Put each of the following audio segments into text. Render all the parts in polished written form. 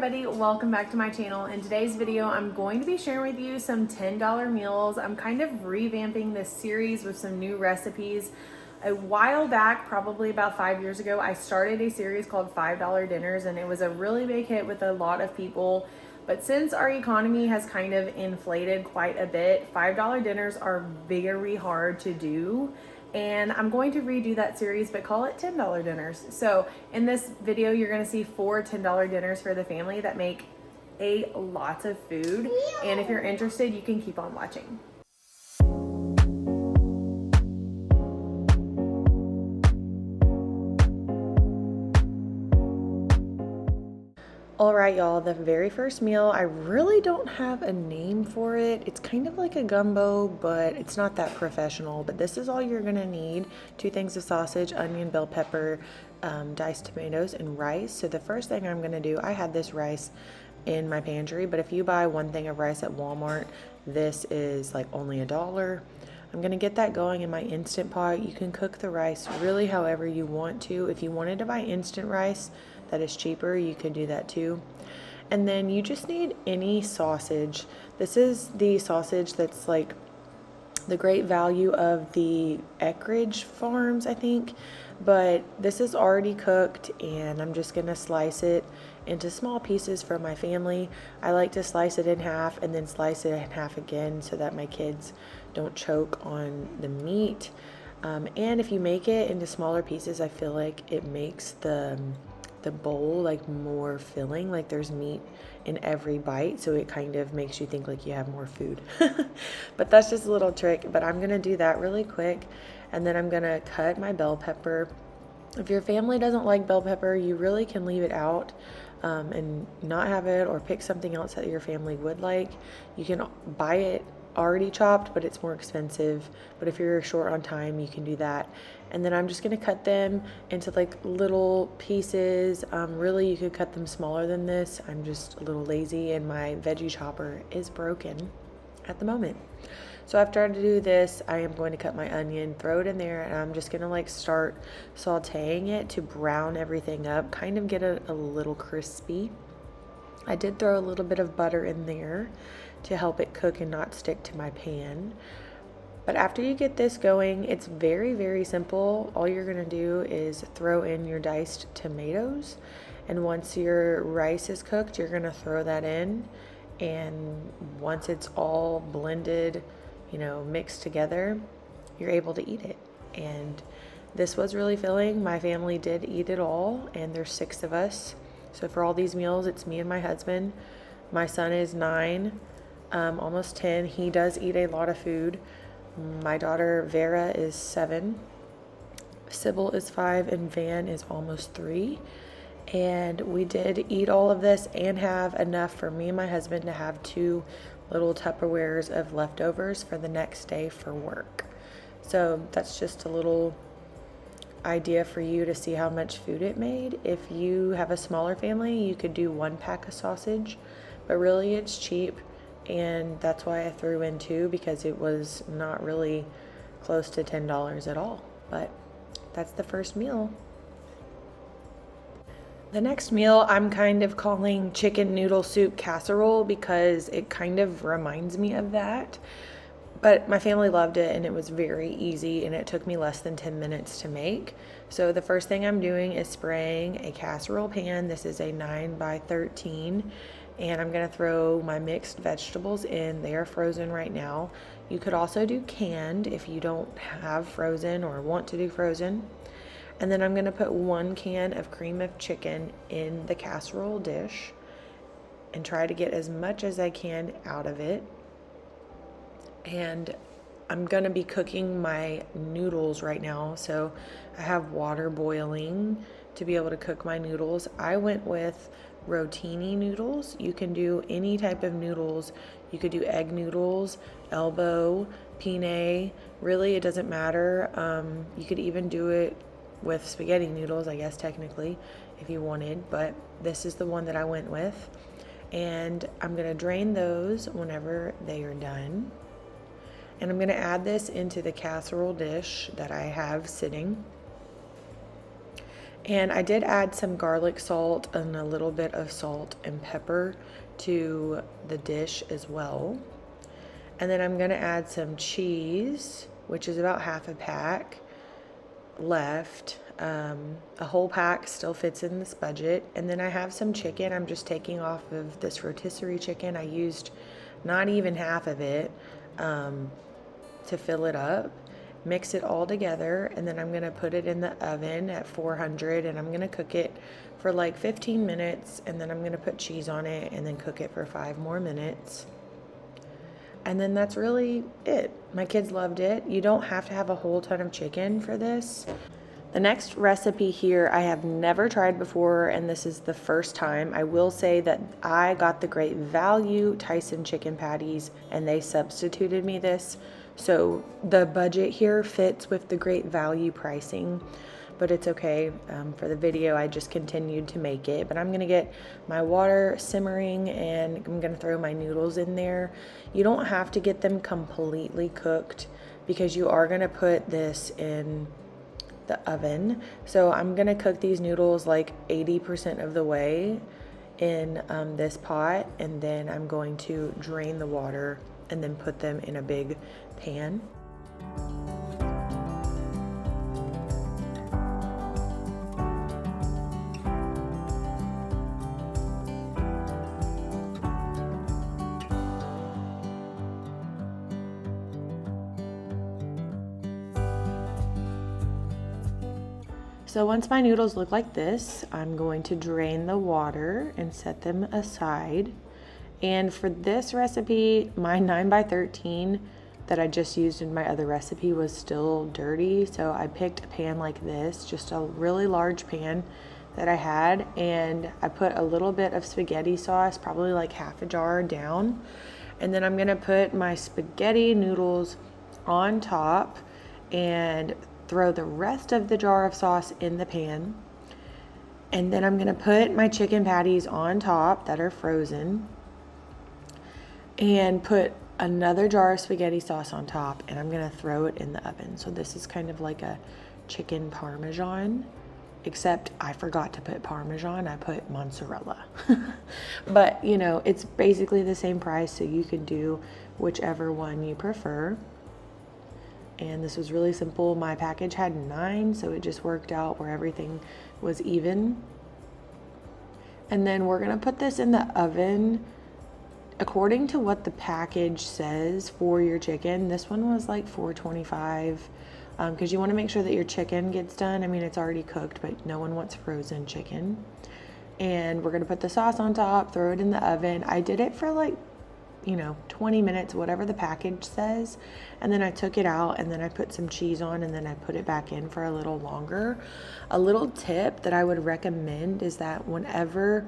everybody, welcome back to my channel. In today's video, I'm going to be sharing with you some $10 meals. I'm kind of revamping this series with some new recipes. A while back, probably about 5 years ago, I started a series called $5 dinners, and it was a really big hit with a lot of people. But since our economy has kind of inflated quite a bit, $5 dinners are very hard to do. And I'm going to redo that series, but call it $10 dinners. So in this video, you're gonna see 4 $10 dinners for the family that make a lot of food. And if you're interested, you can keep on watching. All right, y'all, the very first meal, I really don't have a name for it. It's kind of like a gumbo, but it's not that professional. But this is all you're gonna need: 2 things of sausage, onion, bell pepper, diced tomatoes, and rice. So the first thing I'm gonna do, I had this rice in my pantry, but if you buy 1 thing of rice at Walmart, this is like only $1. I'm gonna get that going in my Instant Pot. You can cook the rice really however you want to. If you wanted to buy instant rice that is cheaper, you could do that too. And then you just need any sausage. This is the sausage that's like the Great Value of the Eckrich Farms, I think. But this is already cooked, and I'm just gonna slice it into small pieces for my family. I like to slice it in half and then slice it in half again so that my kids don't choke on the meat. And if you make it into smaller pieces, I feel like it makes the bowl like more filling, like there's meat in every bite, so it kind of makes you think like you have more food. But that's just a little trick. But I'm gonna do that really quick, and then I'm gonna cut my bell pepper. If your family doesn't like bell pepper, you really can leave it out and not have it, or pick something else that your family would like. You can buy it already chopped, but it's more expensive. But if you're short on time, you can do that. And then I'm just gonna cut them into like little pieces. Really, you could cut them smaller than this. I'm just a little lazy, and my veggie chopper is broken at the moment. So after I do this, I am going to cut my onion, throw it in there, and I'm just gonna like start sauteing it to brown everything up, kind of get it a little crispy. I did throw a little bit of butter in there to help it cook and not stick to my pan. But after you get this going, it's very simple. All you're gonna do is throw in your diced tomatoes, and once your rice is cooked, you're gonna throw that in. And once it's all blended, you know, mixed together, you're able to eat it. And this was really filling. My family did eat it all, and there's 6 of us. So for all these meals, it's me and my husband. My son is 9, almost 10. He does eat a lot of food. My daughter Vera is 7. Sybil is 5, and Van is almost 3. And we did eat all of this and have enough for me and my husband to have 2 little Tupperwares of leftovers for the next day for work. So that's just a little idea for you to see how much food it made. If you have a smaller family, you could do 1 pack of sausage, but really it's cheap, and that's why I threw in 2, because it was not really close to $10 at all. But that's the first meal. The next meal I'm kind of calling chicken noodle soup casserole, because it kind of reminds me of that. But my family loved it, and it was very easy, and it took me less than 10 minutes to make. So the first thing I'm doing is spraying a casserole pan. This is a 9 by 13, and I'm gonna throw my mixed vegetables in. They are frozen right now. You could also do canned if you don't have frozen or want to do frozen. And then I'm gonna put 1 can of cream of chicken in the casserole dish and try to get as much as I can out of it. And I'm gonna be cooking my noodles right now, so I have water boiling to be able to cook my noodles. I went with rotini noodles. You can do any type of noodles. You could do egg noodles, elbow, penne. Really, it doesn't matter. You could even do it with spaghetti noodles, I guess, technically, if you wanted, but this is the one that I went with. And I'm gonna drain those whenever they are done. And I'm gonna add this into the casserole dish that I have sitting. And I did add some garlic salt and a little bit of salt and pepper to the dish as well. And then I'm gonna add some cheese, which is about half a pack left. A whole pack still fits in this budget. And then I have some chicken. I'm just taking off of this rotisserie chicken. I used not even half of it to fill it up. Mix it all together, and then I'm gonna put it in the oven at 400, and I'm gonna cook it for like 15 minutes, and then I'm gonna put cheese on it and then cook it for 5 more minutes. And then that's really it. My kids loved it. You don't have to have a whole ton of chicken for this. The next recipe here I have never tried before, and this is the first time. I will say that I got the Great Value Tyson chicken patties, and they substituted me this. So the budget here fits with the Great Value pricing, but it's okay. For the video, I just continued to make it. But I'm gonna get my water simmering, and I'm gonna throw my noodles in there. You don't have to get them completely cooked because you are gonna put this in the oven. So I'm gonna cook these noodles like 80% of the way in this pot, and then I'm going to drain the water and then put them in a big pan. So once my noodles look like this, I'm going to drain the water and set them aside. And for this recipe, my 9x13 that I just used in my other recipe was still dirty. So I picked a pan like this, just a really large pan that I had. And I put a little bit of spaghetti sauce, probably like half a jar down. And then I'm gonna put my spaghetti noodles on top and throw the rest of the jar of sauce in the pan. And then I'm gonna put my chicken patties on top that are frozen and put another jar of spaghetti sauce on top, and I'm gonna throw it in the oven. So this is kind of like a chicken parmesan, except I forgot to put parmesan, I put mozzarella. But you know, it's basically the same price, so you can do whichever one you prefer. And this was really simple. My package had 9, so it just worked out where everything was even. And then we're gonna put this in the oven according to what the package says for your chicken. This one was like 425 because you want to make sure that your chicken gets done. I mean, it's already cooked, but no one wants frozen chicken. And we're gonna put the sauce on top, throw it in the oven. I did it for like 20 minutes, whatever the package says. And then I took it out, and then I put some cheese on, and then I put it back in for a little longer. A little tip that I would recommend is that whenever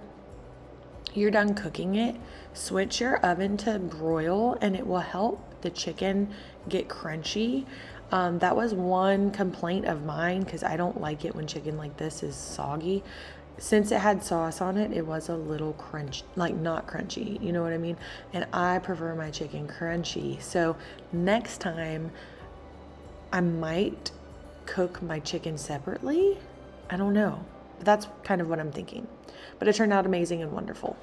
you're done cooking it, switch your oven to broil, and it will help the chicken get crunchy. That was one complaint of mine because I don't like it when chicken like this is soggy. Since it had sauce on it, it was a little crunch, like not crunchy, you know what I mean? And I prefer my chicken crunchy. So next time I might cook my chicken separately. I don't know, but that's kind of what I'm thinking. But it turned out amazing and wonderful.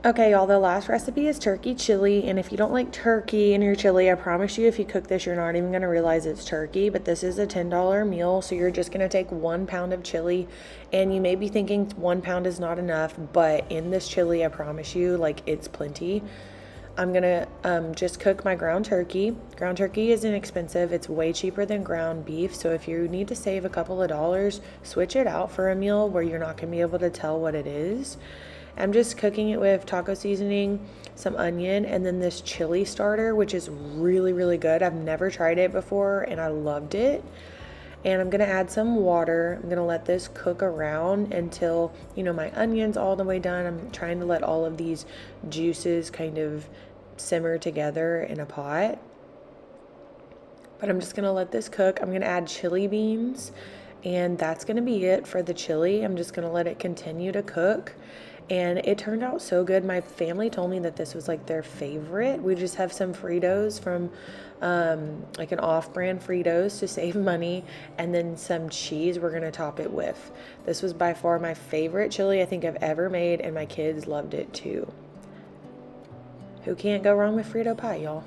Okay, y'all, the last recipe is turkey chili, and if you don't like turkey in your chili, I promise you if you cook this, you're not even going to realize it's turkey, but this is a $10 meal, so you're just going to take 1 pound of chili, and you may be thinking 1 pound is not enough, but in this chili, I promise you, like, it's plenty. I'm going to just cook my ground turkey. Ground turkey is inexpensive. It's way cheaper than ground beef, so if you need to save a couple of dollars, switch it out for a meal where you're not going to be able to tell what it is. I'm just cooking it with taco seasoning, some onion, and then this chili starter, which is really, really good. I've never tried it before, and I loved it. And I'm gonna add some water. I'm gonna let this cook around until, my onion's all the way done. I'm trying to let all of these juices kind of simmer together in a pot. But I'm just gonna let this cook. I'm gonna add chili beans And that's gonna be it for the chili. I'm just gonna let it continue to cook. And it turned out so good. My family told me that this was like their favorite. We just have some Fritos from like an off-brand Fritos to save money, and then some cheese we're gonna top it with. This was by far my favorite chili I think I've ever made, and my kids loved it too. Who can't go wrong with Frito pie, y'all?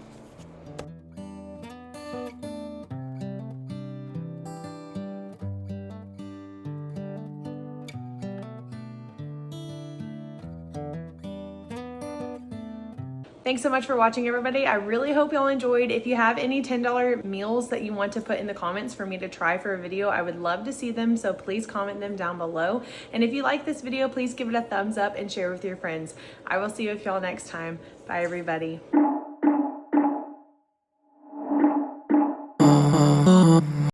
Thanks so much for watching, everybody. I really hope y'all enjoyed. If you have any $10 meals that you want to put in the comments for me to try for a video, I would love to see them, so please comment them down below. And if you like this video, please give it a thumbs up and share with your friends. I will see you with y'all next time. Bye, everybody.